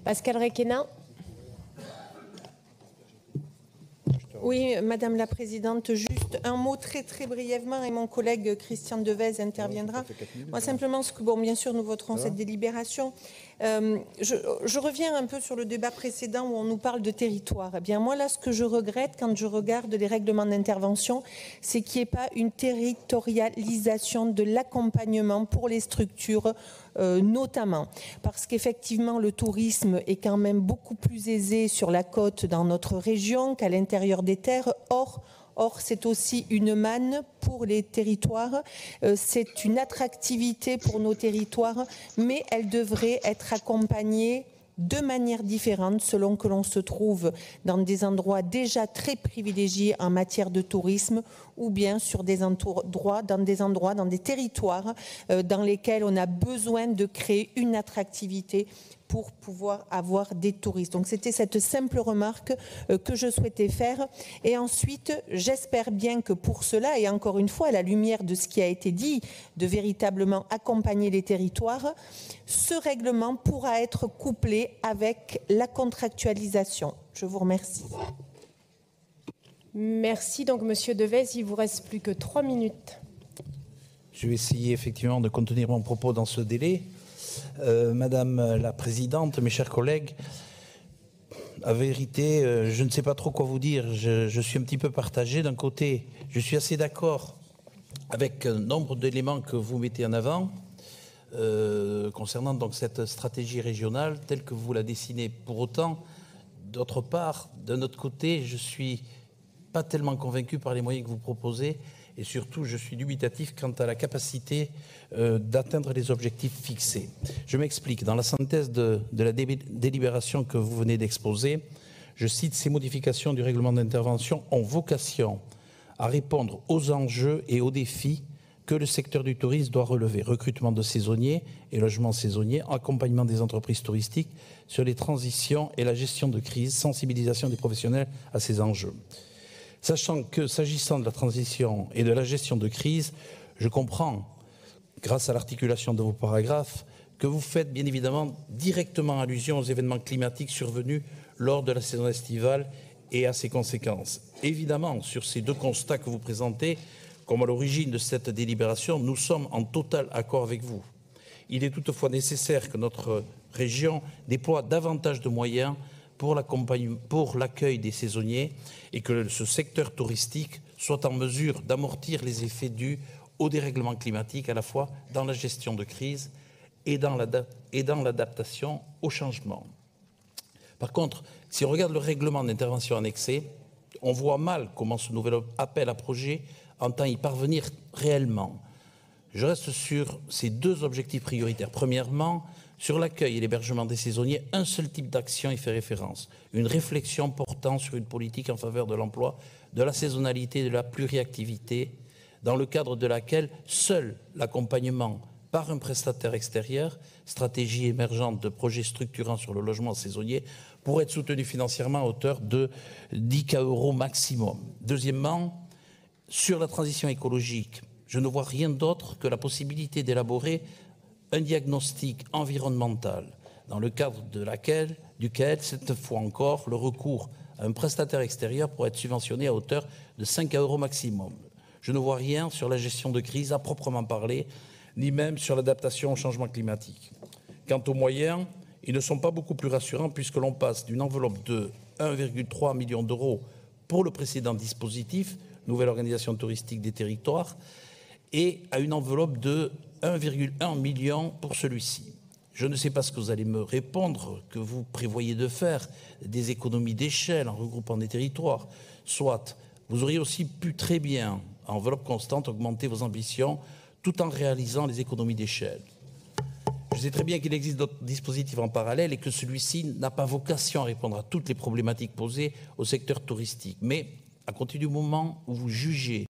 Pascal Requena. Oui, Madame la Présidente, juste un mot très brièvement et mon collègue Christian Devez interviendra. Moi simplement, bien sûr nous voterons cette délibération. Je reviens un peu sur le débat précédent où on nous parle de territoire. Eh bien moi là, ce que je regrette quand je regarde les règlements d'intervention, c'est qu'il n'y ait pas une territorialisation de l'accompagnement pour les structures notamment parce qu'effectivement le tourisme est quand même beaucoup plus aisé sur la côte dans notre région qu'à l'intérieur des terres. Or, c'est aussi une manne pour les territoires, c'est une attractivité pour nos territoires, mais elle devrait être accompagnée de manière différente selon que l'on se trouve dans des endroits déjà très privilégiés en matière de tourisme ou bien sur des endroits, dans des territoires dans lesquels on a besoin de créer une attractivité pour pouvoir avoir des touristes. Donc c'était cette simple remarque que je souhaitais faire. Et ensuite, j'espère bien que pour cela, et encore une fois, à la lumière de ce qui a été dit, de véritablement accompagner les territoires, ce règlement pourra être couplé avec la contractualisation. Je vous remercie. Merci. Donc, Monsieur Devez, il vous reste plus que 3 minutes. Je vais essayer effectivement de contenir mon propos dans ce délai. Madame la Présidente, mes chers collègues, à vérité, je ne sais pas trop quoi vous dire. Je suis un petit peu partagé. D'un côté, je suis assez d'accord avec un nombre d'éléments que vous mettez en avant concernant donc cette stratégie régionale telle que vous la dessinez. Pour autant, d'autre part, d'un autre côté, je ne suis pas tellement convaincu par les moyens que vous proposez. Et surtout, je suis dubitatif quant à la capacité d'atteindre les objectifs fixés. Je m'explique. Dans la synthèse de la délibération que vous venez d'exposer, je cite: ces modifications du règlement d'intervention ont vocation à répondre aux enjeux et aux défis que le secteur du tourisme doit relever. Recrutement de saisonniers et logement saisonnier, accompagnement des entreprises touristiques sur les transitions et la gestion de crise, sensibilisation des professionnels à ces enjeux. Sachant que, s'agissant de la transition et de la gestion de crise, je comprends, grâce à l'articulation de vos paragraphes, que vous faites bien évidemment directement allusion aux événements climatiques survenus lors de la saison estivale et à ses conséquences. Évidemment, sur ces deux constats que vous présentez, comme à l'origine de cette délibération, nous sommes en total accord avec vous. Il est toutefois nécessaire que notre région déploie davantage de moyens pour l'accueil des saisonniers et que ce secteur touristique soit en mesure d'amortir les effets dus au dérèglement climatique, à la fois dans la gestion de crise et dans l'adaptation au changement. Par contre, si on regarde le règlement d'intervention annexé, on voit mal comment ce nouvel appel à projet entend y parvenir réellement. Je reste sur ces deux objectifs prioritaires. Premièrement, sur l'accueil et l'hébergement des saisonniers, un seul type d'action y fait référence. Une réflexion portant sur une politique en faveur de l'emploi, de la saisonnalité et de la pluriactivité, dans le cadre de laquelle seul l'accompagnement par un prestataire extérieur, stratégie émergente de projets structurants sur le logement saisonnier, pourrait être soutenu financièrement à hauteur de 10 € maximum. Deuxièmement, sur la transition écologique, je ne vois rien d'autre que la possibilité d'élaborer un diagnostic environnemental dans le cadre duquel, cette fois encore, le recours à un prestataire extérieur pourrait être subventionné à hauteur de 5 € maximum. Je ne vois rien sur la gestion de crise à proprement parler, ni même sur l'adaptation au changement climatique. Quant aux moyens, ils ne sont pas beaucoup plus rassurants puisque l'on passe d'une enveloppe de 1,3 million d'euros pour le précédent dispositif, nouvelle organisation touristique des territoires, et à une enveloppe de 1,1 million pour celui-ci. Je ne sais pas ce que vous allez me répondre, que vous prévoyez de faire, des économies d'échelle en regroupant des territoires. Soit, vous auriez aussi pu très bien, à enveloppe constante, augmenter vos ambitions tout en réalisant les économies d'échelle. Je sais très bien qu'il existe d'autres dispositifs en parallèle et que celui-ci n'a pas vocation à répondre à toutes les problématiques posées au secteur touristique. Mais à compter du moment où vous jugez